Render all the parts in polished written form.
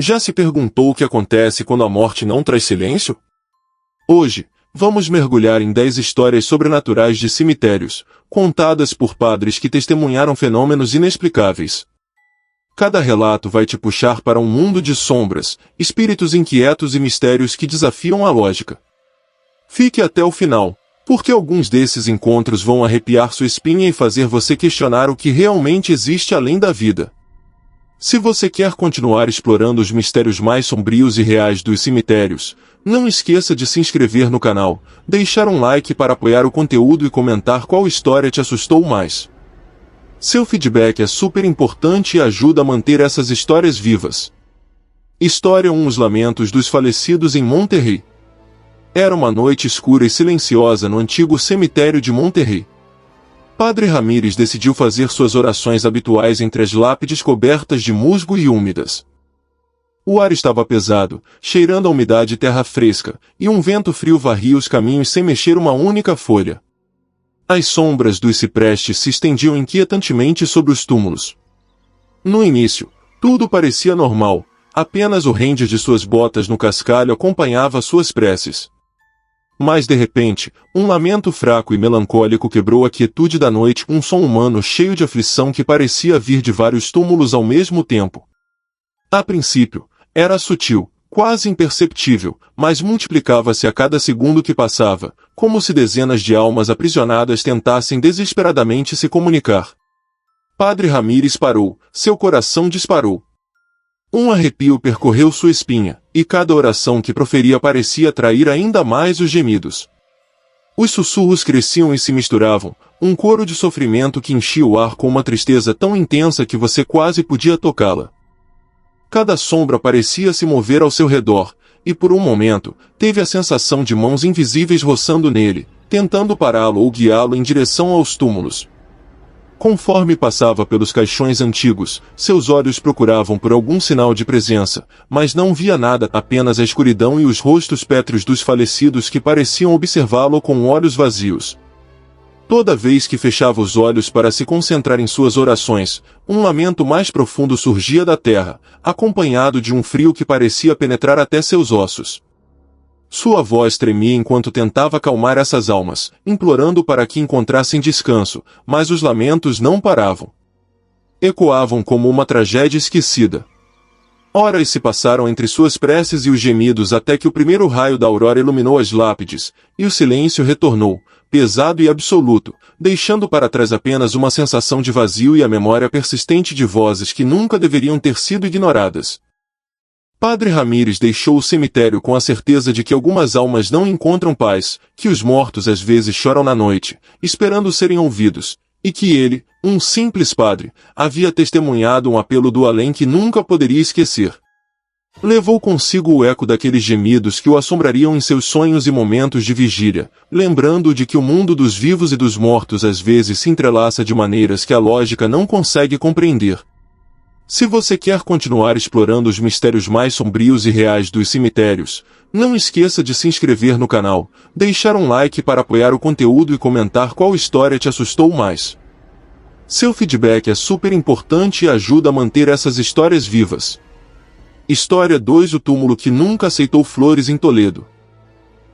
Já se perguntou o que acontece quando a morte não traz silêncio? Hoje, vamos mergulhar em 10 histórias sobrenaturais de cemitérios, contadas por padres que testemunharam fenômenos inexplicáveis. Cada relato vai te puxar para um mundo de sombras, espíritos inquietos e mistérios que desafiam a lógica. Fique até o final, porque alguns desses encontros vão arrepiar sua espinha e fazer você questionar o que realmente existe além da vida. Se você quer continuar explorando os mistérios mais sombrios e reais dos cemitérios, não esqueça de se inscrever no canal, deixar um like para apoiar o conteúdo e comentar qual história te assustou mais. Seu feedback é super importante e ajuda a manter essas histórias vivas. História 1: Os lamentos dos falecidos em Monterrey. Era uma noite escura e silenciosa no antigo cemitério de Monterrey. Padre Ramírez decidiu fazer suas orações habituais entre as lápides cobertas de musgo e úmidas. O ar estava pesado, cheirando a umidade e terra fresca, e um vento frio varria os caminhos sem mexer uma única folha. As sombras dos ciprestes se estendiam inquietantemente sobre os túmulos. No início, tudo parecia normal, apenas o rende de suas botas no cascalho acompanhava suas preces. Mas de repente, um lamento fraco e melancólico quebrou a quietude da noite, um som humano cheio de aflição que parecia vir de vários túmulos ao mesmo tempo. A princípio, era sutil, quase imperceptível, mas multiplicava-se a cada segundo que passava, como se dezenas de almas aprisionadas tentassem desesperadamente se comunicar. Padre Ramírez parou, seu coração disparou. Um arrepio percorreu sua espinha, e cada oração que proferia parecia atrair ainda mais os gemidos. Os sussurros cresciam e se misturavam, um coro de sofrimento que enchia o ar com uma tristeza tão intensa que você quase podia tocá-la. Cada sombra parecia se mover ao seu redor, e por um momento, teve a sensação de mãos invisíveis roçando nele, tentando pará-lo ou guiá-lo em direção aos túmulos. Conforme passava pelos caixões antigos, seus olhos procuravam por algum sinal de presença, mas não via nada, apenas a escuridão e os rostos pétreos dos falecidos que pareciam observá-lo com olhos vazios. Toda vez que fechava os olhos para se concentrar em suas orações, um lamento mais profundo surgia da terra, acompanhado de um frio que parecia penetrar até seus ossos. Sua voz tremia enquanto tentava acalmar essas almas, implorando para que encontrassem descanso, mas os lamentos não paravam. Ecoavam como uma tragédia esquecida. Horas se passaram entre suas preces e os gemidos até que o primeiro raio da aurora iluminou as lápides, e o silêncio retornou, pesado e absoluto, deixando para trás apenas uma sensação de vazio e a memória persistente de vozes que nunca deveriam ter sido ignoradas. Padre Ramírez deixou o cemitério com a certeza de que algumas almas não encontram paz, que os mortos às vezes choram na noite, esperando serem ouvidos, e que ele, um simples padre, havia testemunhado um apelo do além que nunca poderia esquecer. Levou consigo o eco daqueles gemidos que o assombrariam em seus sonhos e momentos de vigília, lembrando de que o mundo dos vivos e dos mortos às vezes se entrelaça de maneiras que a lógica não consegue compreender. Se você quer continuar explorando os mistérios mais sombrios e reais dos cemitérios, não esqueça de se inscrever no canal, deixar um like para apoiar o conteúdo e comentar qual história te assustou mais. Seu feedback é super importante e ajuda a manter essas histórias vivas. História 2: O túmulo que nunca aceitou flores em Toledo.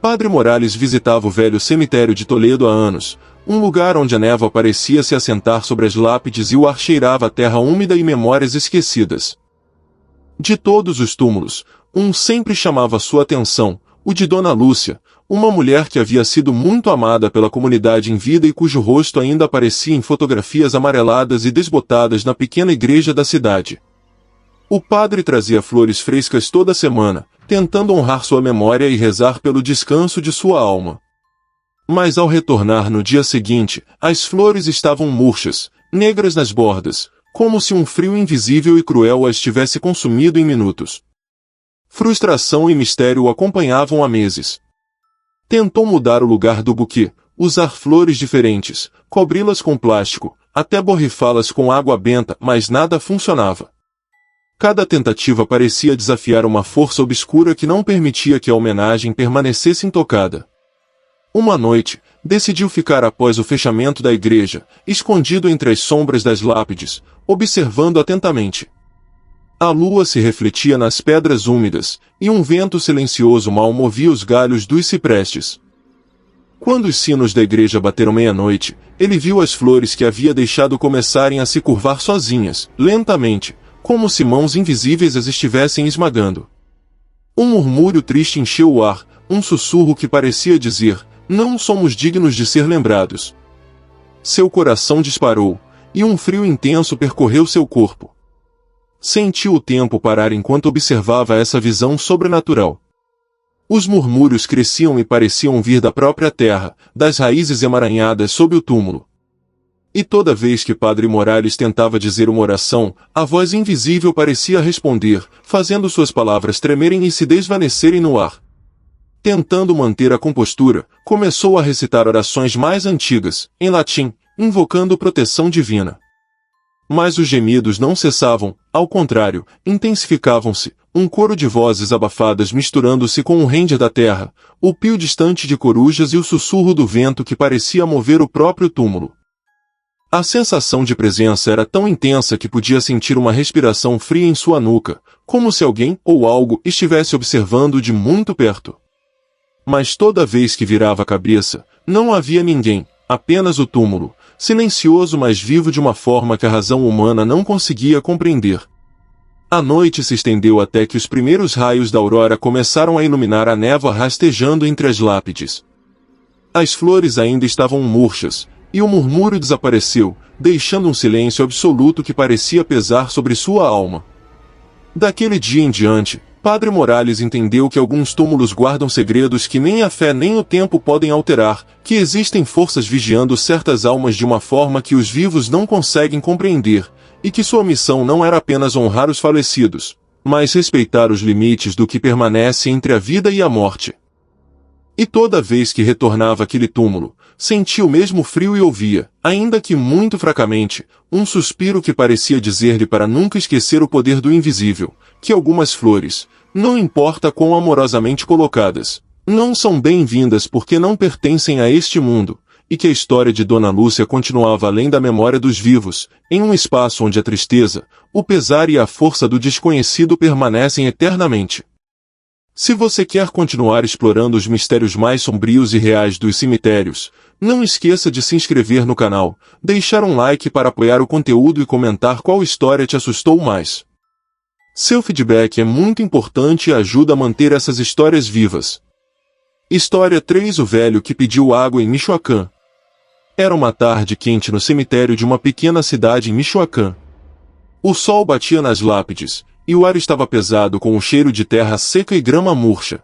Padre Morales visitava o velho cemitério de Toledo há anos, um lugar onde a névoa parecia se assentar sobre as lápides e o ar cheirava a terra úmida e memórias esquecidas. De todos os túmulos, um sempre chamava sua atenção, o de Dona Lúcia, uma mulher que havia sido muito amada pela comunidade em vida e cujo rosto ainda aparecia em fotografias amareladas e desbotadas na pequena igreja da cidade. O padre trazia flores frescas toda semana, tentando honrar sua memória e rezar pelo descanso de sua alma. Mas ao retornar no dia seguinte, as flores estavam murchas, negras nas bordas, como se um frio invisível e cruel as tivesse consumido em minutos. Frustração e mistério o acompanhavam há meses. Tentou mudar o lugar do buquê, usar flores diferentes, cobri-las com plástico, até borrifá-las com água benta, mas nada funcionava. Cada tentativa parecia desafiar uma força obscura que não permitia que a homenagem permanecesse intocada. Uma noite, decidiu ficar após o fechamento da igreja, escondido entre as sombras das lápides, observando atentamente. A lua se refletia nas pedras úmidas, e um vento silencioso mal movia os galhos dos ciprestes. Quando os sinos da igreja bateram meia-noite, ele viu as flores que havia deixado começarem a se curvar sozinhas, lentamente, como se mãos invisíveis as estivessem esmagando. Um murmúrio triste encheu o ar, um sussurro que parecia dizer: não somos dignos de ser lembrados. Seu coração disparou, e um frio intenso percorreu seu corpo. Sentiu o tempo parar enquanto observava essa visão sobrenatural. Os murmúrios cresciam e pareciam vir da própria terra, das raízes emaranhadas sob o túmulo. E toda vez que Padre Morales tentava dizer uma oração, a voz invisível parecia responder, fazendo suas palavras tremerem e se desvanecerem no ar. Tentando manter a compostura, começou a recitar orações mais antigas, em latim, invocando proteção divina. Mas os gemidos não cessavam, ao contrário, intensificavam-se, um coro de vozes abafadas misturando-se com o render da terra, o pio distante de corujas e o sussurro do vento que parecia mover o próprio túmulo. A sensação de presença era tão intensa que podia sentir uma respiração fria em sua nuca, como se alguém ou algo estivesse observando de muito perto. Mas toda vez que virava a cabeça, não havia ninguém, apenas o túmulo, silencioso mas vivo de uma forma que a razão humana não conseguia compreender. A noite se estendeu até que os primeiros raios da aurora começaram a iluminar a névoa rastejando entre as lápides. As flores ainda estavam murchas, e o murmúrio desapareceu, deixando um silêncio absoluto que parecia pesar sobre sua alma. Daquele dia em diante, Padre Morales entendeu que alguns túmulos guardam segredos que nem a fé nem o tempo podem alterar, que existem forças vigiando certas almas de uma forma que os vivos não conseguem compreender, e que sua missão não era apenas honrar os falecidos, mas respeitar os limites do que permanece entre a vida e a morte. E toda vez que retornava àquele túmulo, sentia o mesmo frio e ouvia, ainda que muito fracamente, um suspiro que parecia dizer-lhe para nunca esquecer o poder do invisível, que algumas flores, não importa quão amorosamente colocadas, não são bem-vindas porque não pertencem a este mundo, e que a história de Dona Lúcia continuava além da memória dos vivos, em um espaço onde a tristeza, o pesar e a força do desconhecido permanecem eternamente. Se você quer continuar explorando os mistérios mais sombrios e reais dos cemitérios, não esqueça de se inscrever no canal, deixar um like para apoiar o conteúdo e comentar qual história te assustou mais. Seu feedback é muito importante e ajuda a manter essas histórias vivas. História 3: O velho que pediu água em Michoacán. Era uma tarde quente no cemitério de uma pequena cidade em Michoacán. O sol batia nas lápides, e o ar estava pesado com o cheiro de terra seca e grama murcha.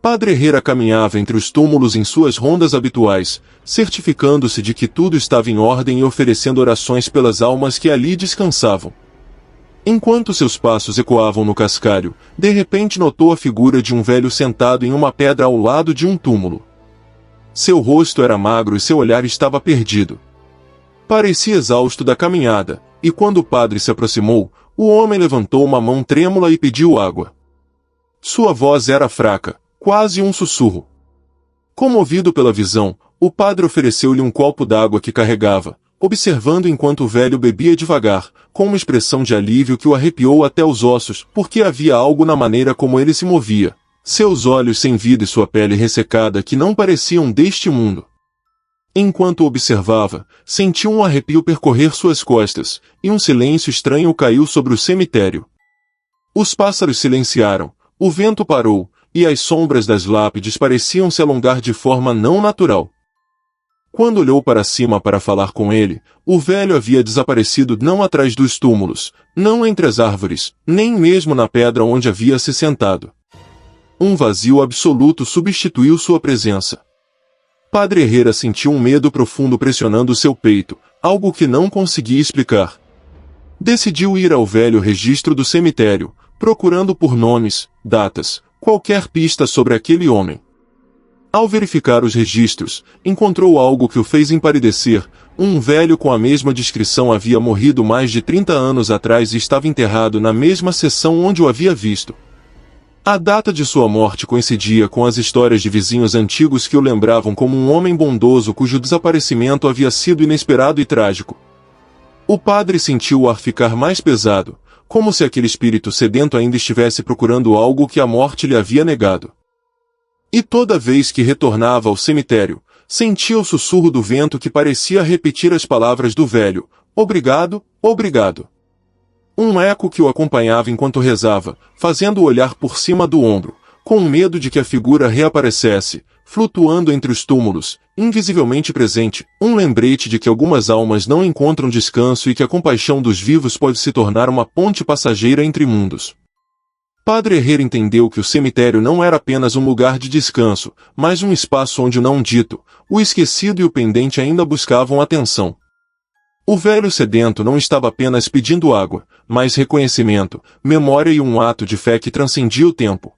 Padre Herrera caminhava entre os túmulos em suas rondas habituais, certificando-se de que tudo estava em ordem e oferecendo orações pelas almas que ali descansavam. Enquanto seus passos ecoavam no cascalho, de repente notou a figura de um velho sentado em uma pedra ao lado de um túmulo. Seu rosto era magro e seu olhar estava perdido. Parecia exausto da caminhada, e quando o padre se aproximou, o homem levantou uma mão trêmula e pediu água. Sua voz era fraca, quase um sussurro. Comovido pela visão, o padre ofereceu-lhe um copo d'água que carregava, observando enquanto o velho bebia devagar, com uma expressão de alívio que o arrepiou até os ossos, porque havia algo na maneira como ele se movia, seus olhos sem vida e sua pele ressecada que não pareciam deste mundo. Enquanto o observava, sentiu um arrepio percorrer suas costas, e um silêncio estranho caiu sobre o cemitério. Os pássaros silenciaram, o vento parou, e as sombras das lápides pareciam se alongar de forma não natural. Quando olhou para cima para falar com ele, o velho havia desaparecido não atrás dos túmulos, não entre as árvores, nem mesmo na pedra onde havia se sentado. Um vazio absoluto substituiu sua presença. Padre Herrera sentiu um medo profundo pressionando seu peito, algo que não conseguia explicar. Decidiu ir ao velho registro do cemitério, procurando por nomes, datas, qualquer pista sobre aquele homem. Ao verificar os registros, encontrou algo que o fez empalidecer. Um velho com a mesma descrição havia morrido mais de 30 anos atrás e estava enterrado na mesma seção onde o havia visto. A data de sua morte coincidia com as histórias de vizinhos antigos que o lembravam como um homem bondoso cujo desaparecimento havia sido inesperado e trágico. O padre sentiu o ar ficar mais pesado, como se aquele espírito sedento ainda estivesse procurando algo que a morte lhe havia negado. E toda vez que retornava ao cemitério, sentia o sussurro do vento que parecia repetir as palavras do velho: "Obrigado, obrigado." Um eco que o acompanhava enquanto rezava, fazendo-o olhar por cima do ombro, com medo de que a figura reaparecesse, flutuando entre os túmulos, invisivelmente presente, um lembrete de que algumas almas não encontram descanso e que a compaixão dos vivos pode se tornar uma ponte passageira entre mundos. Padre Herrera entendeu que o cemitério não era apenas um lugar de descanso, mas um espaço onde o não dito, o esquecido e o pendente ainda buscavam atenção. O velho sedento não estava apenas pedindo água, mas reconhecimento, memória e um ato de fé que transcendia o tempo.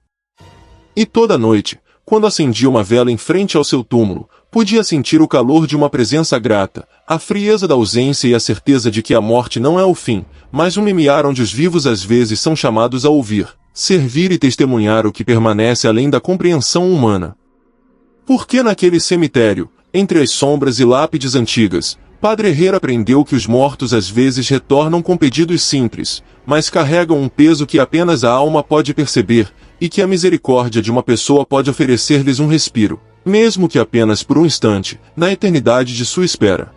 E toda noite, quando acendia uma vela em frente ao seu túmulo, podia sentir o calor de uma presença grata, a frieza da ausência e a certeza de que a morte não é o fim, mas um limiar onde os vivos às vezes são chamados a ouvir, servir e testemunhar o que permanece além da compreensão humana. Porque naquele cemitério, entre as sombras e lápides antigas, Padre Herrera aprendeu que os mortos às vezes retornam com pedidos simples, mas carregam um peso que apenas a alma pode perceber, e que a misericórdia de uma pessoa pode oferecer-lhes um respiro, mesmo que apenas por um instante, na eternidade de sua espera.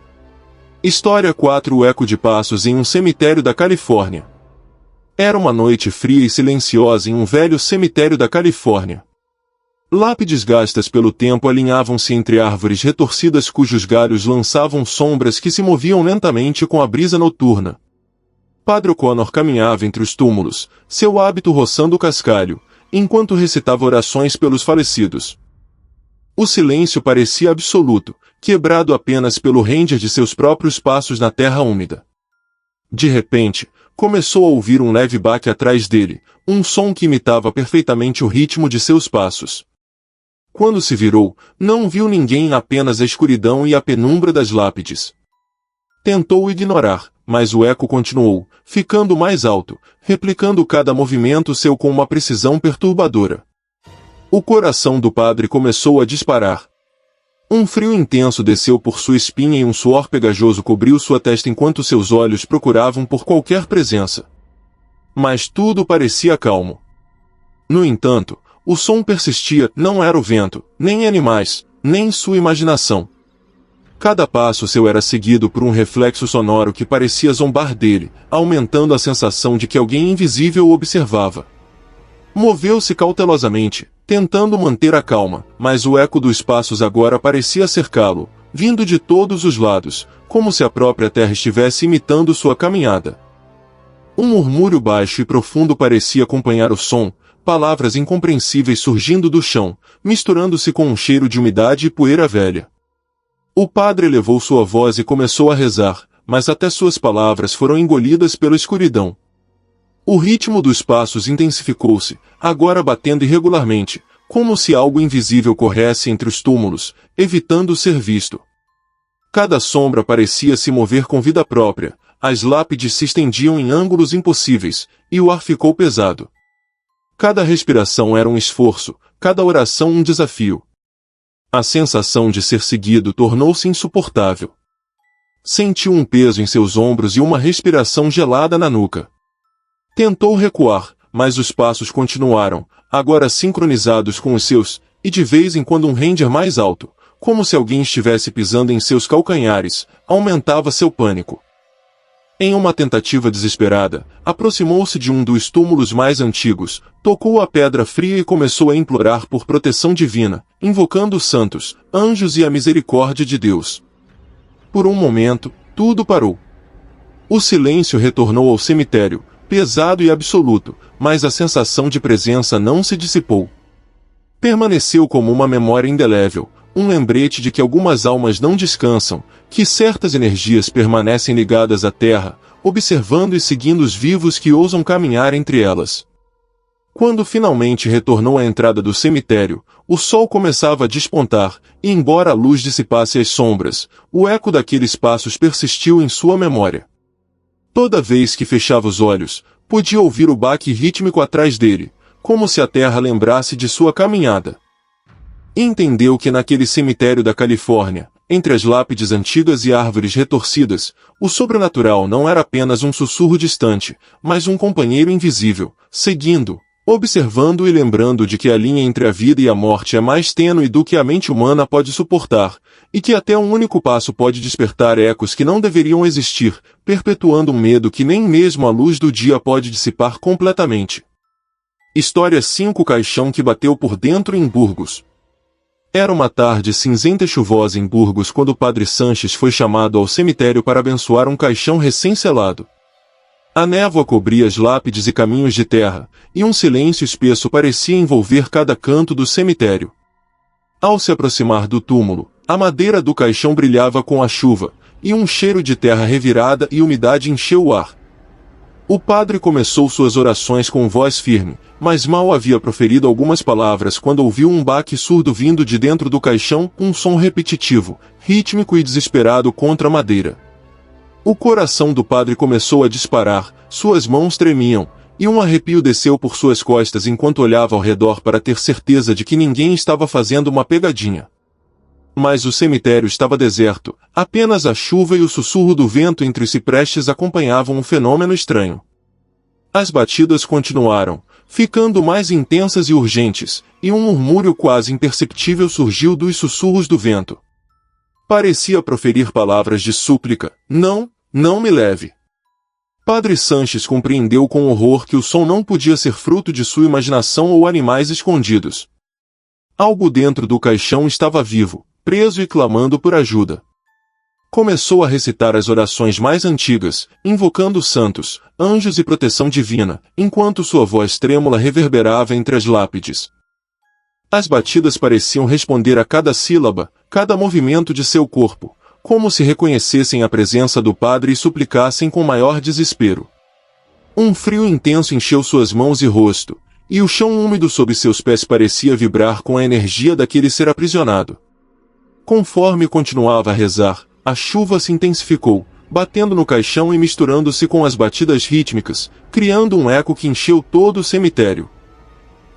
História 4. O eco de passos em um cemitério da Califórnia. Era uma noite fria e silenciosa em um velho cemitério da Califórnia. Lápides gastas pelo tempo alinhavam-se entre árvores retorcidas cujos galhos lançavam sombras que se moviam lentamente com a brisa noturna. Padre O'Connor caminhava entre os túmulos, seu hábito roçando o cascalho, enquanto recitava orações pelos falecidos. O silêncio parecia absoluto, quebrado apenas pelo render de seus próprios passos na terra úmida. De repente, começou a ouvir um leve baque atrás dele, um som que imitava perfeitamente o ritmo de seus passos. Quando se virou, não viu ninguém, apenas a escuridão e a penumbra das lápides. Tentou ignorar, mas o eco continuou, ficando mais alto, replicando cada movimento seu com uma precisão perturbadora. O coração do padre começou a disparar. Um frio intenso desceu por sua espinha e um suor pegajoso cobriu sua testa enquanto seus olhos procuravam por qualquer presença. Mas tudo parecia calmo. No entanto, o som persistia, não era o vento, nem animais, nem sua imaginação. Cada passo seu era seguido por um reflexo sonoro que parecia zombar dele, aumentando a sensação de que alguém invisível o observava. Moveu-se cautelosamente, tentando manter a calma, mas o eco dos passos agora parecia cercá-lo, vindo de todos os lados, como se a própria terra estivesse imitando sua caminhada. Um murmúrio baixo e profundo parecia acompanhar o som, palavras incompreensíveis surgindo do chão, misturando-se com um cheiro de umidade e poeira velha. O padre elevou sua voz e começou a rezar, mas até suas palavras foram engolidas pela escuridão. O ritmo dos passos intensificou-se, agora batendo irregularmente, como se algo invisível corresse entre os túmulos, evitando ser visto. Cada sombra parecia se mover com vida própria, as lápides se estendiam em ângulos impossíveis, e o ar ficou pesado. Cada respiração era um esforço, cada oração um desafio. A sensação de ser seguido tornou-se insuportável. Sentiu um peso em seus ombros e uma respiração gelada na nuca. Tentou recuar, mas os passos continuaram, agora sincronizados com os seus, e de vez em quando um render mais alto, como se alguém estivesse pisando em seus calcanhares, aumentava seu pânico. Em uma tentativa desesperada, aproximou-se de um dos túmulos mais antigos, tocou a pedra fria e começou a implorar por proteção divina, invocando os santos, anjos e a misericórdia de Deus. Por um momento, tudo parou. O silêncio retornou ao cemitério, pesado e absoluto, mas a sensação de presença não se dissipou. Permaneceu como uma memória indelével, um lembrete de que algumas almas não descansam, que certas energias permanecem ligadas à terra, observando e seguindo os vivos que ousam caminhar entre elas. Quando finalmente retornou à entrada do cemitério, o sol começava a despontar, e embora a luz dissipasse as sombras, o eco daqueles passos persistiu em sua memória. Toda vez que fechava os olhos, podia ouvir o baque rítmico atrás dele, como se a terra lembrasse de sua caminhada. Entendeu que naquele cemitério da Califórnia, entre as lápides antigas e árvores retorcidas, o sobrenatural não era apenas um sussurro distante, mas um companheiro invisível, seguindo, observando e lembrando de que a linha entre a vida e a morte é mais tênue do que a mente humana pode suportar, e que até um único passo pode despertar ecos que não deveriam existir, perpetuando um medo que nem mesmo a luz do dia pode dissipar completamente. História 5: O caixão que bateu por dentro em Burgos. Era uma tarde cinzenta e chuvosa em Burgos quando o padre Sanches foi chamado ao cemitério para abençoar um caixão recém-selado. A névoa cobria as lápides e caminhos de terra, e um silêncio espesso parecia envolver cada canto do cemitério. Ao se aproximar do túmulo, a madeira do caixão brilhava com a chuva, e um cheiro de terra revirada e umidade encheu o ar. O padre começou suas orações com voz firme, mas mal havia proferido algumas palavras quando ouviu um baque surdo vindo de dentro do caixão, um som repetitivo, rítmico e desesperado contra a madeira. O coração do padre começou a disparar, suas mãos tremiam, e um arrepio desceu por suas costas enquanto olhava ao redor para ter certeza de que ninguém estava fazendo uma pegadinha. Mas o cemitério estava deserto, apenas a chuva e o sussurro do vento entre os ciprestes acompanhavam um fenômeno estranho. As batidas continuaram, ficando mais intensas e urgentes, e um murmúrio quase imperceptível surgiu dos sussurros do vento. Parecia proferir palavras de súplica: "Não, não me leve." Padre Sanches compreendeu com horror que o som não podia ser fruto de sua imaginação ou animais escondidos. Algo dentro do caixão estava vivo, preso e clamando por ajuda. Começou a recitar as orações mais antigas, invocando santos, anjos e proteção divina, enquanto sua voz trêmula reverberava entre as lápides. As batidas pareciam responder a cada sílaba, cada movimento de seu corpo, como se reconhecessem a presença do padre e suplicassem com maior desespero. Um frio intenso encheu suas mãos e rosto, e o chão úmido sob seus pés parecia vibrar com a energia daquele ser aprisionado. Conforme continuava a rezar, a chuva se intensificou, batendo no caixão e misturando-se com as batidas rítmicas, criando um eco que encheu todo o cemitério.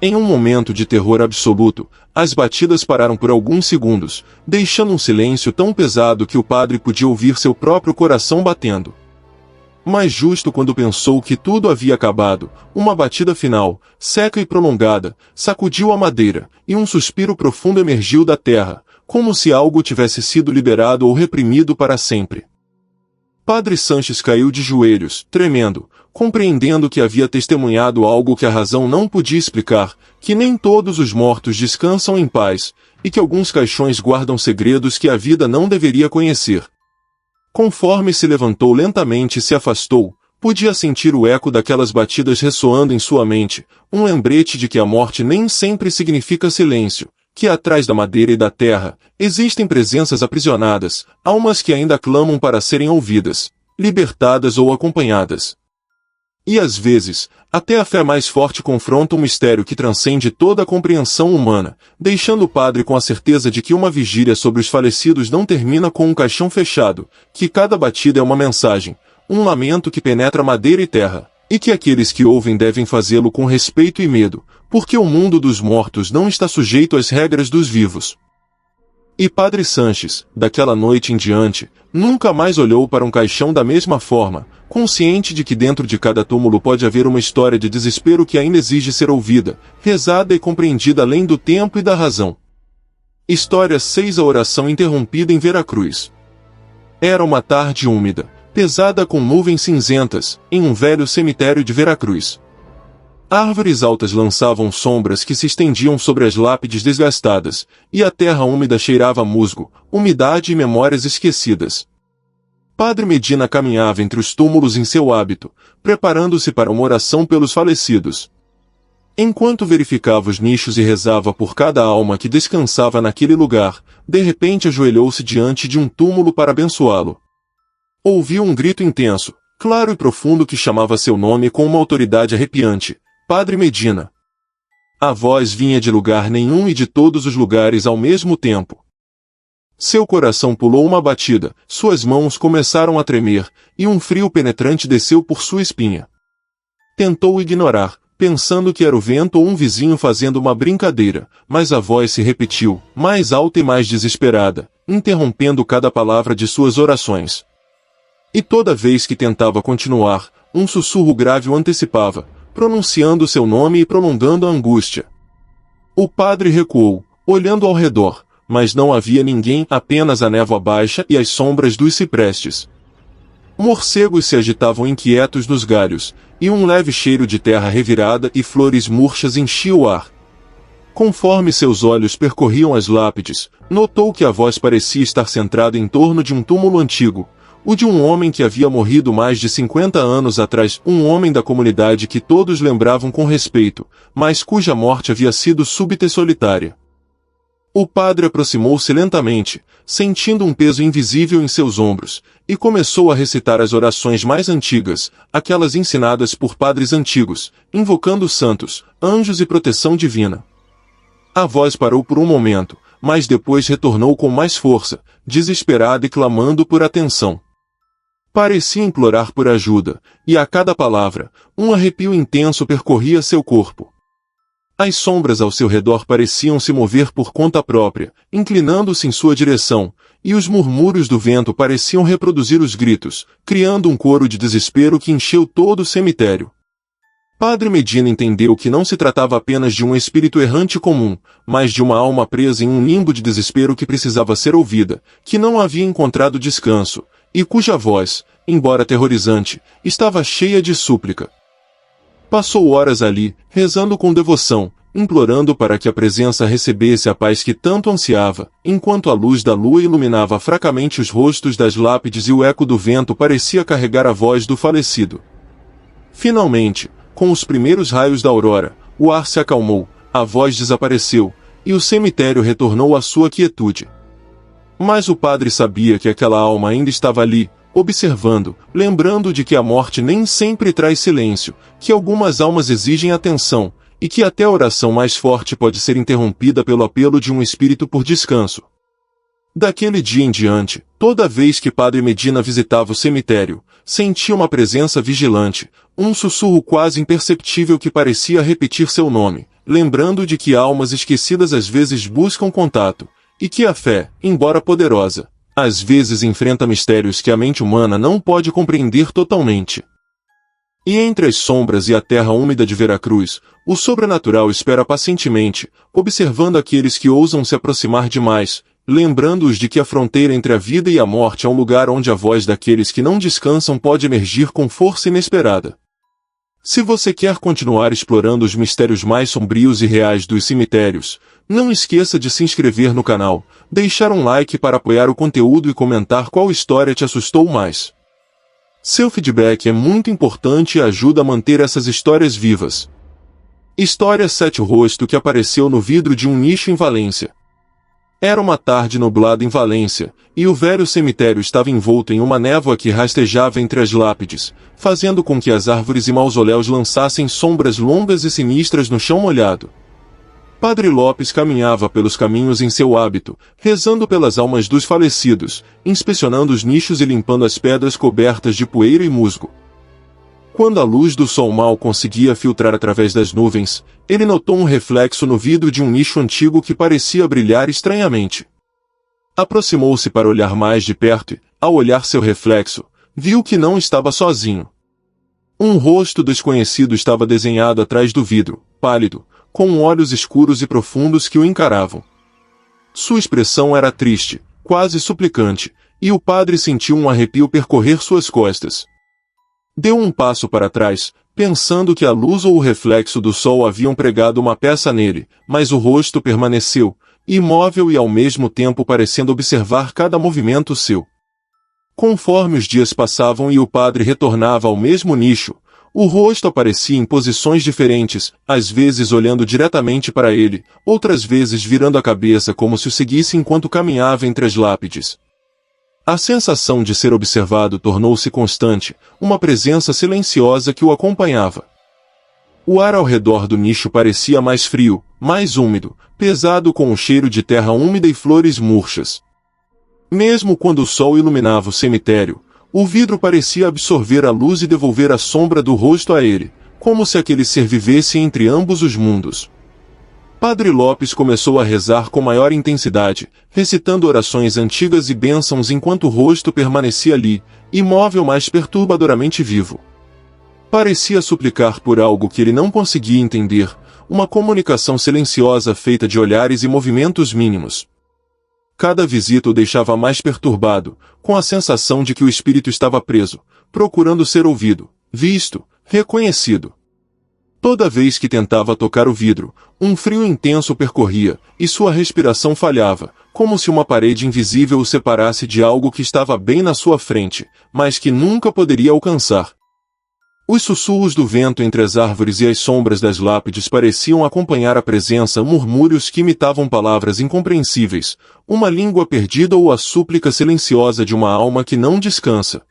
Em um momento de terror absoluto, as batidas pararam por alguns segundos, deixando um silêncio tão pesado que o padre podia ouvir seu próprio coração batendo. Mas justo quando pensou que tudo havia acabado, uma batida final, seca e prolongada, sacudiu a madeira, e um suspiro profundo emergiu da terra, como se algo tivesse sido liberado ou reprimido para sempre. Padre Sanches caiu de joelhos, tremendo, compreendendo que havia testemunhado algo que a razão não podia explicar, que nem todos os mortos descansam em paz, e que alguns caixões guardam segredos que a vida não deveria conhecer. Conforme se levantou lentamente e se afastou, podia sentir o eco daquelas batidas ressoando em sua mente, um lembrete de que a morte nem sempre significa silêncio, que atrás da madeira e da terra, existem presenças aprisionadas, almas que ainda clamam para serem ouvidas, libertadas ou acompanhadas. E às vezes, até a fé mais forte confronta um mistério que transcende toda a compreensão humana, deixando o padre com a certeza de que uma vigília sobre os falecidos não termina com um caixão fechado, que cada batida é uma mensagem, um lamento que penetra madeira e terra, e que aqueles que ouvem devem fazê-lo com respeito e medo, porque o mundo dos mortos não está sujeito às regras dos vivos. E Padre Sanches, daquela noite em diante, nunca mais olhou para um caixão da mesma forma, consciente de que dentro de cada túmulo pode haver uma história de desespero que ainda exige ser ouvida, rezada e compreendida além do tempo e da razão. História 6: A oração interrompida em Veracruz. Era uma tarde úmida, pesada com nuvens cinzentas, em um velho cemitério de Veracruz. Árvores altas lançavam sombras que se estendiam sobre as lápides desgastadas, e a terra úmida cheirava a musgo, umidade e memórias esquecidas. Padre Medina caminhava entre os túmulos em seu hábito, preparando-se para uma oração pelos falecidos. Enquanto verificava os nichos e rezava por cada alma que descansava naquele lugar, de repente ajoelhou-se diante de um túmulo para abençoá-lo. Ouviu um grito intenso, claro e profundo que chamava seu nome com uma autoridade arrepiante: Padre Medina. A voz vinha de lugar nenhum e de todos os lugares ao mesmo tempo. Seu coração pulou uma batida, suas mãos começaram a tremer, e um frio penetrante desceu por sua espinha. Tentou ignorar, pensando que era o vento ou um vizinho fazendo uma brincadeira, mas a voz se repetiu, mais alta e mais desesperada, interrompendo cada palavra de suas orações. E toda vez que tentava continuar, um sussurro grave o antecipava, pronunciando seu nome e prolongando a angústia. O padre recuou, olhando ao redor, mas não havia ninguém, apenas a névoa baixa e as sombras dos ciprestes. Morcegos se agitavam inquietos nos galhos, e um leve cheiro de terra revirada e flores murchas enchia o ar. Conforme seus olhos percorriam as lápides, notou que a voz parecia estar centrada em torno de um túmulo antigo, o de um homem que havia morrido mais de 50 anos atrás, um homem da comunidade que todos lembravam com respeito, mas cuja morte havia sido súbita e solitária. O padre aproximou-se lentamente, sentindo um peso invisível em seus ombros, e começou a recitar as orações mais antigas, aquelas ensinadas por padres antigos, invocando santos, anjos e proteção divina. A voz parou por um momento, mas depois retornou com mais força, desesperada e clamando por atenção. Parecia implorar por ajuda, e a cada palavra, um arrepio intenso percorria seu corpo. As sombras ao seu redor pareciam se mover por conta própria, inclinando-se em sua direção, e os murmúrios do vento pareciam reproduzir os gritos, criando um coro de desespero que encheu todo o cemitério. Padre Medina entendeu que não se tratava apenas de um espírito errante comum, mas de uma alma presa em um limbo de desespero que precisava ser ouvida, que não havia encontrado descanso, e cuja voz, embora aterrorizante, estava cheia de súplica. Passou horas ali, rezando com devoção, implorando para que a presença recebesse a paz que tanto ansiava, enquanto a luz da lua iluminava fracamente os rostos das lápides e o eco do vento parecia carregar a voz do falecido. Finalmente, com os primeiros raios da aurora, o ar se acalmou, a voz desapareceu, e o cemitério retornou à sua quietude. Mas o padre sabia que aquela alma ainda estava ali, observando, lembrando de que a morte nem sempre traz silêncio, que algumas almas exigem atenção, e que até a oração mais forte pode ser interrompida pelo apelo de um espírito por descanso. Daquele dia em diante, toda vez que Padre Medina visitava o cemitério, sentia uma presença vigilante, um sussurro quase imperceptível que parecia repetir seu nome, lembrando de que almas esquecidas às vezes buscam contato, e que a fé, embora poderosa, às vezes enfrenta mistérios que a mente humana não pode compreender totalmente. E entre as sombras e a terra úmida de Veracruz, o sobrenatural espera pacientemente, observando aqueles que ousam se aproximar demais, lembrando-os de que a fronteira entre a vida e a morte é um lugar onde a voz daqueles que não descansam pode emergir com força inesperada. Se você quer continuar explorando os mistérios mais sombrios e reais dos cemitérios, não esqueça de se inscrever no canal, deixar um like para apoiar o conteúdo e comentar qual história te assustou mais. Seu feedback é muito importante e ajuda a manter essas histórias vivas. História 7. O rosto que apareceu no vidro de um nicho em Valência. Era uma tarde nublada em Valência, e o velho cemitério estava envolto em uma névoa que rastejava entre as lápides, fazendo com que as árvores e mausoléus lançassem sombras longas e sinistras no chão molhado. Padre Lopes caminhava pelos caminhos em seu hábito, rezando pelas almas dos falecidos, inspecionando os nichos e limpando as pedras cobertas de poeira e musgo. Quando a luz do sol mal conseguia filtrar através das nuvens, ele notou um reflexo no vidro de um nicho antigo que parecia brilhar estranhamente. Aproximou-se para olhar mais de perto e, ao olhar seu reflexo, viu que não estava sozinho. Um rosto desconhecido estava desenhado atrás do vidro, pálido, com olhos escuros e profundos que o encaravam. Sua expressão era triste, quase suplicante, e o padre sentiu um arrepio percorrer suas costas. Deu um passo para trás, pensando que a luz ou o reflexo do sol haviam pregado uma peça nele, mas o rosto permaneceu, imóvel e ao mesmo tempo parecendo observar cada movimento seu. Conforme os dias passavam e o padre retornava ao mesmo nicho, o rosto aparecia em posições diferentes, às vezes olhando diretamente para ele, outras vezes virando a cabeça como se o seguisse enquanto caminhava entre as lápides. A sensação de ser observado tornou-se constante, uma presença silenciosa que o acompanhava. O ar ao redor do nicho parecia mais frio, mais úmido, pesado com o cheiro de terra úmida e flores murchas. Mesmo quando o sol iluminava o cemitério, o vidro parecia absorver a luz e devolver a sombra do rosto a ele, como se aquele ser vivesse entre ambos os mundos. Padre Lopes começou a rezar com maior intensidade, recitando orações antigas e bênçãos enquanto o rosto permanecia ali, imóvel mas perturbadoramente vivo. Parecia suplicar por algo que ele não conseguia entender, uma comunicação silenciosa feita de olhares e movimentos mínimos. Cada visita o deixava mais perturbado, com a sensação de que o espírito estava preso, procurando ser ouvido, visto, reconhecido. Toda vez que tentava tocar o vidro, um frio intenso o percorria, e sua respiração falhava, como se uma parede invisível o separasse de algo que estava bem na sua frente, mas que nunca poderia alcançar. Os sussurros do vento entre as árvores e as sombras das lápides pareciam acompanhar a presença, murmúrios que imitavam palavras incompreensíveis, uma língua perdida ou a súplica silenciosa de uma alma que não descansa.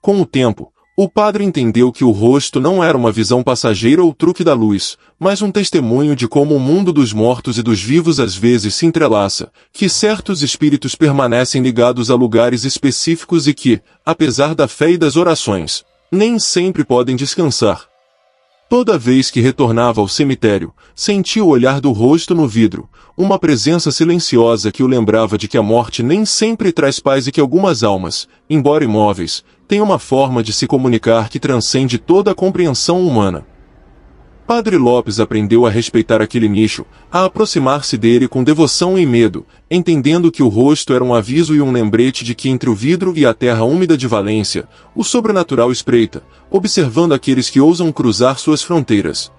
Com o tempo, o padre entendeu que o rosto não era uma visão passageira ou truque da luz, mas um testemunho de como o mundo dos mortos e dos vivos às vezes se entrelaça, que certos espíritos permanecem ligados a lugares específicos e que, apesar da fé e das orações, nem sempre podem descansar. Toda vez que retornava ao cemitério, sentia o olhar do rosto no vidro, uma presença silenciosa que o lembrava de que a morte nem sempre traz paz e que algumas almas, embora imóveis, têm uma forma de se comunicar que transcende toda a compreensão humana. Padre Lopes aprendeu a respeitar aquele nicho, a aproximar-se dele com devoção e medo, entendendo que o rosto era um aviso e um lembrete de que entre o vidro e a terra úmida de Valência, o sobrenatural espreita, observando aqueles que ousam cruzar suas fronteiras.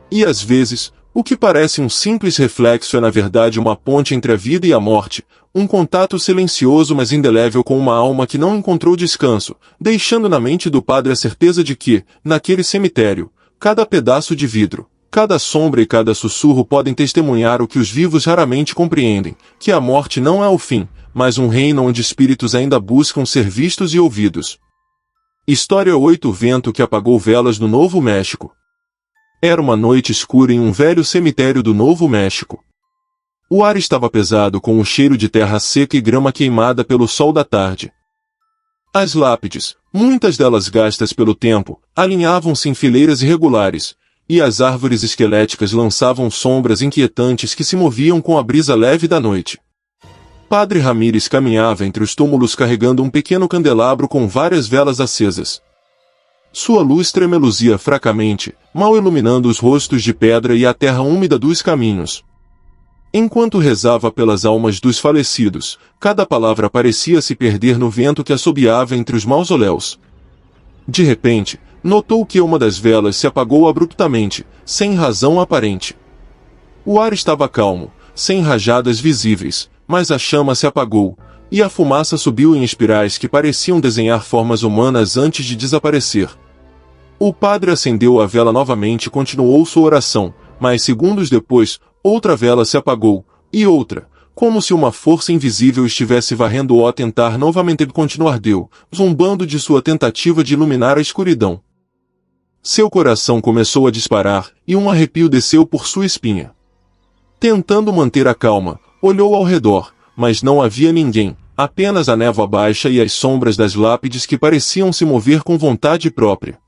E às vezes, o que parece um simples reflexo é na verdade uma ponte entre a vida e a morte, um contato silencioso mas indelével com uma alma que não encontrou descanso, deixando na mente do padre a certeza de que, naquele cemitério, cada pedaço de vidro, cada sombra e cada sussurro podem testemunhar o que os vivos raramente compreendem, que a morte não é o fim, mas um reino onde espíritos ainda buscam ser vistos e ouvidos. História 8. O vento que apagou velas no Novo México. Era uma noite escura em um velho cemitério do Novo México. O ar estava pesado com o cheiro de terra seca e grama queimada pelo sol da tarde. As lápides, muitas delas gastas pelo tempo, alinhavam-se em fileiras irregulares, e as árvores esqueléticas lançavam sombras inquietantes que se moviam com a brisa leve da noite. Padre Ramírez caminhava entre os túmulos carregando um pequeno candelabro com várias velas acesas. Sua luz tremeluzia fracamente, mal iluminando os rostos de pedra e a terra úmida dos caminhos. Enquanto rezava pelas almas dos falecidos, cada palavra parecia se perder no vento que assobiava entre os mausoléus. De repente, notou que uma das velas se apagou abruptamente, sem razão aparente. O ar estava calmo, sem rajadas visíveis, mas a chama se apagou, e a fumaça subiu em espirais que pareciam desenhar formas humanas antes de desaparecer. O padre acendeu a vela novamente e continuou sua oração, mas segundos depois, outra vela se apagou, e outra, como se uma força invisível estivesse varrendo-o a tentar novamente continuar deu, zombando de sua tentativa de iluminar a escuridão. Seu coração começou a disparar, e um arrepio desceu por sua espinha. Tentando manter a calma, olhou ao redor, mas não havia ninguém, apenas a névoa baixa e as sombras das lápides que pareciam se mover com vontade própria.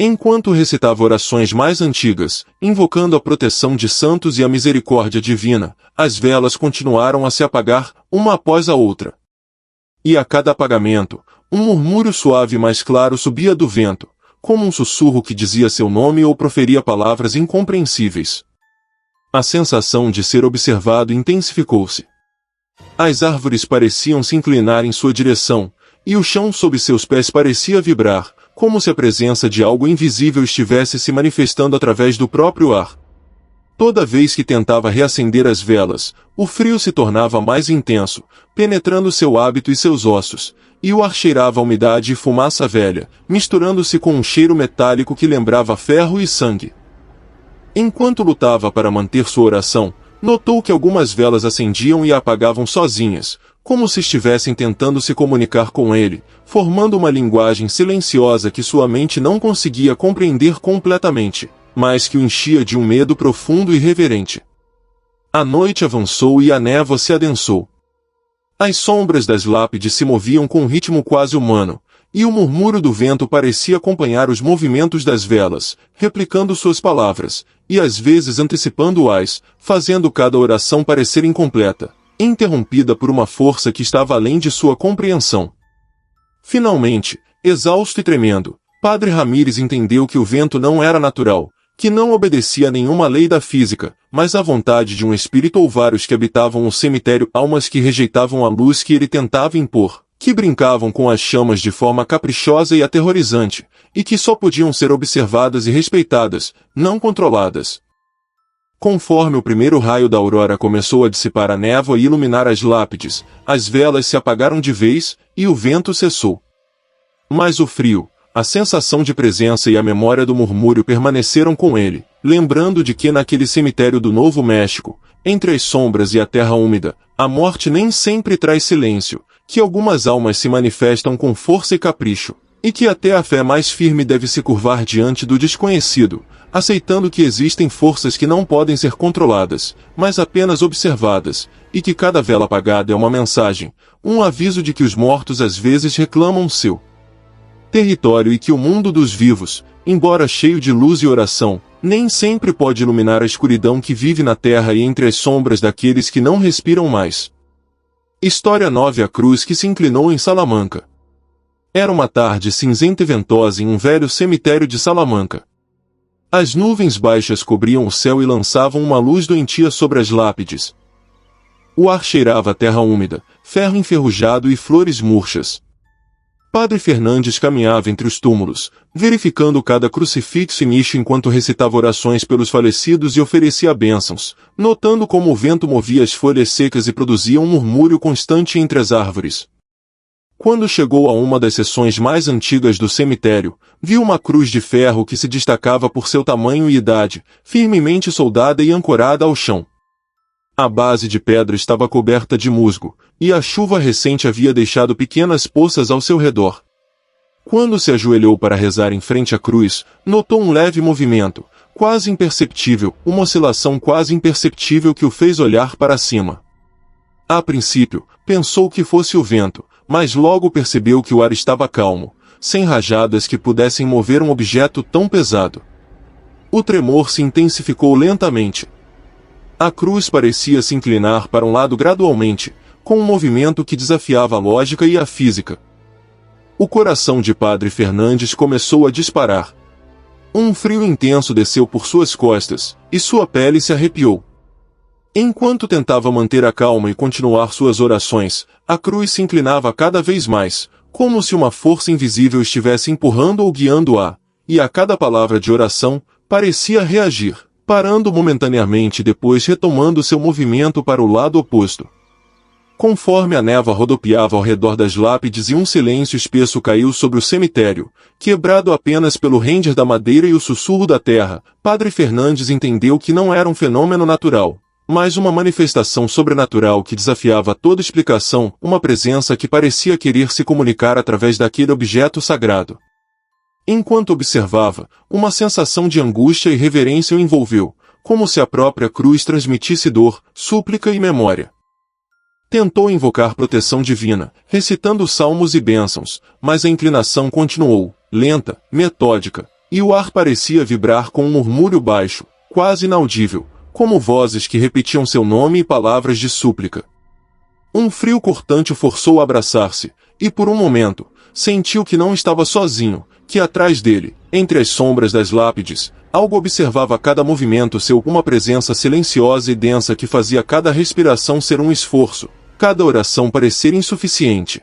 Enquanto recitava orações mais antigas, invocando a proteção de santos e a misericórdia divina, as velas continuaram a se apagar, uma após a outra. E a cada apagamento, um murmúrio suave mais claro subia do vento, como um sussurro que dizia seu nome ou proferia palavras incompreensíveis. A sensação de ser observado intensificou-se. As árvores pareciam se inclinar em sua direção, e o chão sob seus pés parecia vibrar, como se a presença de algo invisível estivesse se manifestando através do próprio ar. Toda vez que tentava reacender as velas, o frio se tornava mais intenso, penetrando seu hábito e seus ossos, e o ar cheirava a umidade e fumaça velha, misturando-se com um cheiro metálico que lembrava ferro e sangue. Enquanto lutava para manter sua oração, notou que algumas velas acendiam e a apagavam sozinhas, como se estivessem tentando se comunicar com ele, formando uma linguagem silenciosa que sua mente não conseguia compreender completamente, mas que o enchia de um medo profundo e reverente. A noite avançou e a névoa se adensou. As sombras das lápides se moviam com um ritmo quase humano, e o murmúrio do vento parecia acompanhar os movimentos das velas, replicando suas palavras, e às vezes antecipando-as, fazendo cada oração parecer incompleta, interrompida por uma força que estava além de sua compreensão. Finalmente, exausto e tremendo, Padre Ramírez entendeu que o vento não era natural, que não obedecia a nenhuma lei da física, mas à vontade de um espírito ou vários que habitavam o cemitério, almas que rejeitavam a luz que ele tentava impor, que brincavam com as chamas de forma caprichosa e aterrorizante, e que só podiam ser observadas e respeitadas, não controladas. Conforme o primeiro raio da aurora começou a dissipar a névoa e iluminar as lápides, as velas se apagaram de vez, e o vento cessou. Mas o frio, a sensação de presença e a memória do murmúrio permaneceram com ele, lembrando de que naquele cemitério do Novo México, entre as sombras e a terra úmida, a morte nem sempre traz silêncio, que algumas almas se manifestam com força e capricho, e que até a fé mais firme deve se curvar diante do desconhecido, aceitando que existem forças que não podem ser controladas, mas apenas observadas, e que cada vela apagada é uma mensagem, um aviso de que os mortos às vezes reclamam seu território e que o mundo dos vivos, embora cheio de luz e oração, nem sempre pode iluminar a escuridão que vive na terra e entre as sombras daqueles que não respiram mais. História 9. A cruz que se inclinou em Salamanca. Era uma tarde cinzenta e ventosa em um velho cemitério de Salamanca. As nuvens baixas cobriam o céu e lançavam uma luz doentia sobre as lápides. O ar cheirava a terra úmida, ferro enferrujado e flores murchas. Padre Fernandes caminhava entre os túmulos, verificando cada crucifixo e nicho enquanto recitava orações pelos falecidos e oferecia bênçãos, notando como o vento movia as folhas secas e produzia um murmúrio constante entre as árvores. Quando chegou a uma das seções mais antigas do cemitério, viu uma cruz de ferro que se destacava por seu tamanho e idade, firmemente soldada e ancorada ao chão. A base de pedra estava coberta de musgo, e a chuva recente havia deixado pequenas poças ao seu redor. Quando se ajoelhou para rezar em frente à cruz, notou um leve movimento, quase imperceptível, uma oscilação quase imperceptível que o fez olhar para cima. A princípio, pensou que fosse o vento, mas logo percebeu que o ar estava calmo, sem rajadas que pudessem mover um objeto tão pesado. O tremor se intensificou lentamente. A cruz parecia se inclinar para um lado gradualmente, com um movimento que desafiava a lógica e a física. O coração de Padre Fernandes começou a disparar. Um frio intenso desceu por suas costas, e sua pele se arrepiou. Enquanto tentava manter a calma e continuar suas orações, a cruz se inclinava cada vez mais, como se uma força invisível estivesse empurrando ou guiando-a, e a cada palavra de oração, parecia reagir, parando momentaneamente e depois retomando seu movimento para o lado oposto. Conforme a névoa rodopiava ao redor das lápides e um silêncio espesso caiu sobre o cemitério, quebrado apenas pelo render da madeira e o sussurro da terra, Padre Fernandes entendeu que não era um fenômeno natural, mas uma manifestação sobrenatural que desafiava toda explicação, uma presença que parecia querer se comunicar através daquele objeto sagrado. Enquanto observava, uma sensação de angústia e reverência o envolveu, como se a própria cruz transmitisse dor, súplica e memória. Tentou invocar proteção divina, recitando salmos e bênçãos, mas a inclinação continuou, lenta, metódica, e o ar parecia vibrar com um murmúrio baixo, quase inaudível, como vozes que repetiam seu nome e palavras de súplica. Um frio cortante o forçou a abraçar-se, e por um momento, sentiu que não estava sozinho, que atrás dele, entre as sombras das lápides, algo observava cada movimento seu, uma presença silenciosa e densa que fazia cada respiração ser um esforço, cada oração parecer insuficiente.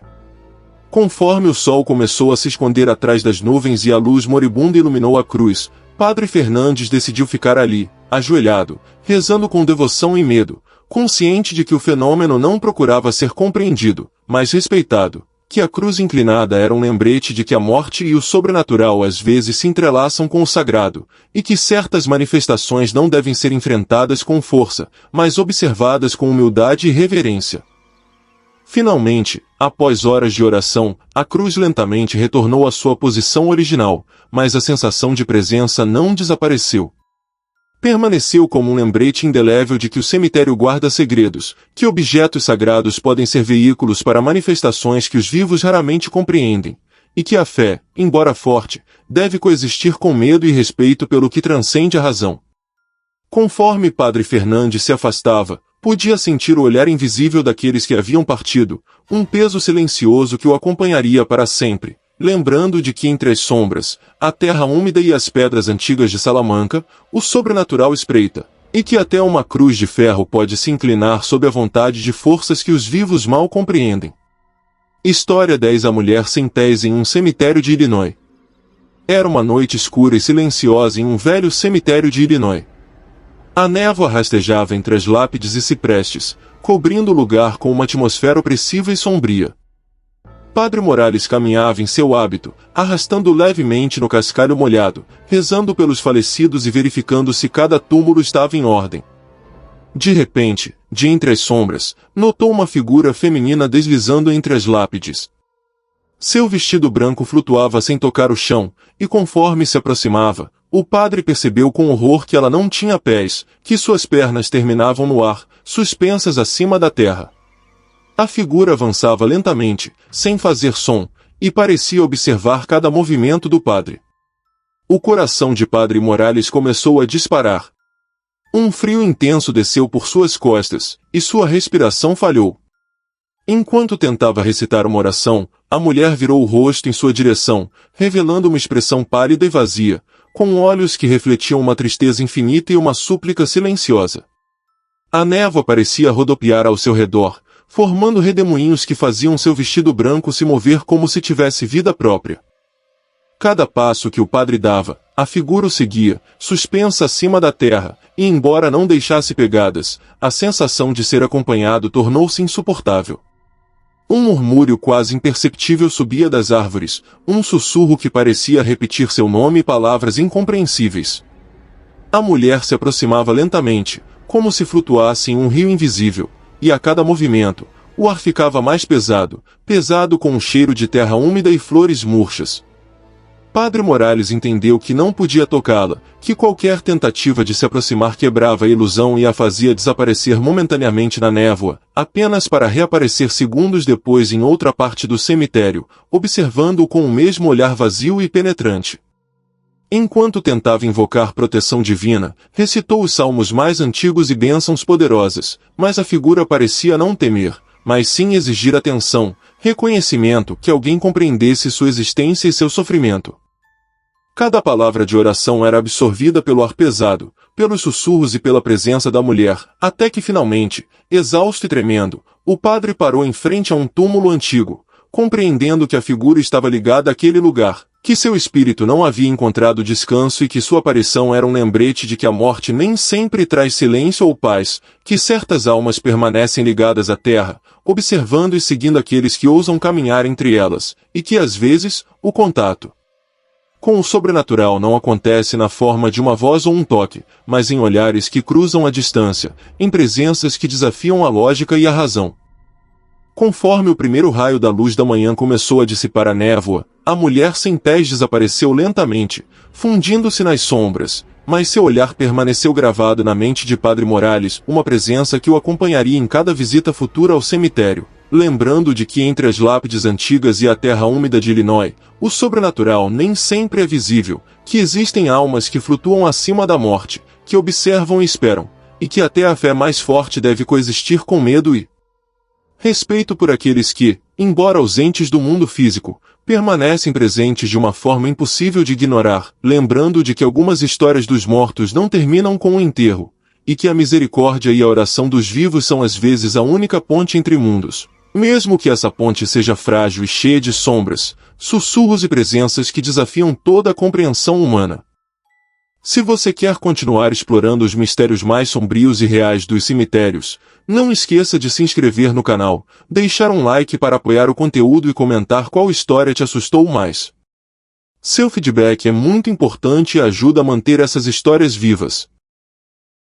Conforme o sol começou a se esconder atrás das nuvens e a luz moribunda iluminou a cruz, Padre Fernandes decidiu ficar ali, ajoelhado, rezando com devoção e medo, consciente de que o fenômeno não procurava ser compreendido, mas respeitado, que a cruz inclinada era um lembrete de que a morte e o sobrenatural às vezes se entrelaçam com o sagrado, e que certas manifestações não devem ser enfrentadas com força, mas observadas com humildade e reverência. Finalmente, após horas de oração, a cruz lentamente retornou à sua posição original, mas a sensação de presença não desapareceu. Permaneceu como um lembrete indelével de que o cemitério guarda segredos, que objetos sagrados podem ser veículos para manifestações que os vivos raramente compreendem, e que a fé, embora forte, deve coexistir com medo e respeito pelo que transcende a razão. Conforme Padre Fernandes se afastava, podia sentir o olhar invisível daqueles que haviam partido, um peso silencioso que o acompanharia para sempre, lembrando de que entre as sombras, a terra úmida e as pedras antigas de Salamanca, o sobrenatural espreita, e que até uma cruz de ferro pode se inclinar sob a vontade de forças que os vivos mal compreendem. História 10. A mulher sem tez em um cemitério de Illinois. Era uma noite escura e silenciosa em um velho cemitério de Illinois. A névoa rastejava entre as lápides e ciprestes, cobrindo o lugar com uma atmosfera opressiva e sombria. Padre Morales caminhava em seu hábito, arrastando levemente no cascalho molhado, rezando pelos falecidos e verificando se cada túmulo estava em ordem. De repente, de entre as sombras, notou uma figura feminina deslizando entre as lápides. Seu vestido branco flutuava sem tocar o chão, e conforme se aproximava, o padre percebeu com horror que ela não tinha pés, que suas pernas terminavam no ar, suspensas acima da terra. A figura avançava lentamente, sem fazer som, e parecia observar cada movimento do padre. O coração de Padre Morales começou a disparar. Um frio intenso desceu por suas costas, e sua respiração falhou. Enquanto tentava recitar uma oração, a mulher virou o rosto em sua direção, revelando uma expressão pálida e vazia, com olhos que refletiam uma tristeza infinita e uma súplica silenciosa. A névoa parecia rodopiar ao seu redor, formando redemoinhos que faziam seu vestido branco se mover como se tivesse vida própria. Cada passo que o padre dava, a figura o seguia, suspensa acima da terra, e embora não deixasse pegadas, a sensação de ser acompanhado tornou-se insuportável. Um murmúrio quase imperceptível subia das árvores, um sussurro que parecia repetir seu nome e palavras incompreensíveis. A mulher se aproximava lentamente, como se flutuasse em um rio invisível, e a cada movimento, o ar ficava mais pesado, pesado com um cheiro de terra úmida e flores murchas. Padre Morales entendeu que não podia tocá-la, que qualquer tentativa de se aproximar quebrava a ilusão e a fazia desaparecer momentaneamente na névoa, apenas para reaparecer segundos depois em outra parte do cemitério, observando-o com o mesmo olhar vazio e penetrante. Enquanto tentava invocar proteção divina, recitou os salmos mais antigos e bênçãos poderosas, mas a figura parecia não temer, mas sim exigir atenção, reconhecimento, que alguém compreendesse sua existência e seu sofrimento. Cada palavra de oração era absorvida pelo ar pesado, pelos sussurros e pela presença da mulher, até que finalmente, exausto e tremendo, o padre parou em frente a um túmulo antigo, compreendendo que a figura estava ligada àquele lugar, que seu espírito não havia encontrado descanso e que sua aparição era um lembrete de que a morte nem sempre traz silêncio ou paz, que certas almas permanecem ligadas à terra, observando e seguindo aqueles que ousam caminhar entre elas, e que às vezes, o contato com o sobrenatural não acontece na forma de uma voz ou um toque, mas em olhares que cruzam a distância, em presenças que desafiam a lógica e a razão. Conforme o primeiro raio da luz da manhã começou a dissipar a névoa, a mulher sem pés desapareceu lentamente, fundindo-se nas sombras, mas seu olhar permaneceu gravado na mente de Padre Morales, uma presença que o acompanharia em cada visita futura ao cemitério, lembrando de que entre as lápides antigas e a terra úmida de Illinois, o sobrenatural nem sempre é visível, que existem almas que flutuam acima da morte, que observam e esperam, e que até a fé mais forte deve coexistir com medo e respeito por aqueles que, embora ausentes do mundo físico, permanecem presentes de uma forma impossível de ignorar, lembrando de que algumas histórias dos mortos não terminam com o enterro, e que a misericórdia e a oração dos vivos são às vezes a única ponte entre mundos, mesmo que essa ponte seja frágil e cheia de sombras, sussurros e presenças que desafiam toda a compreensão humana. Se você quer continuar explorando os mistérios mais sombrios e reais dos cemitérios, não esqueça de se inscrever no canal, deixar um like para apoiar o conteúdo e comentar qual história te assustou mais. Seu feedback é muito importante e ajuda a manter essas histórias vivas.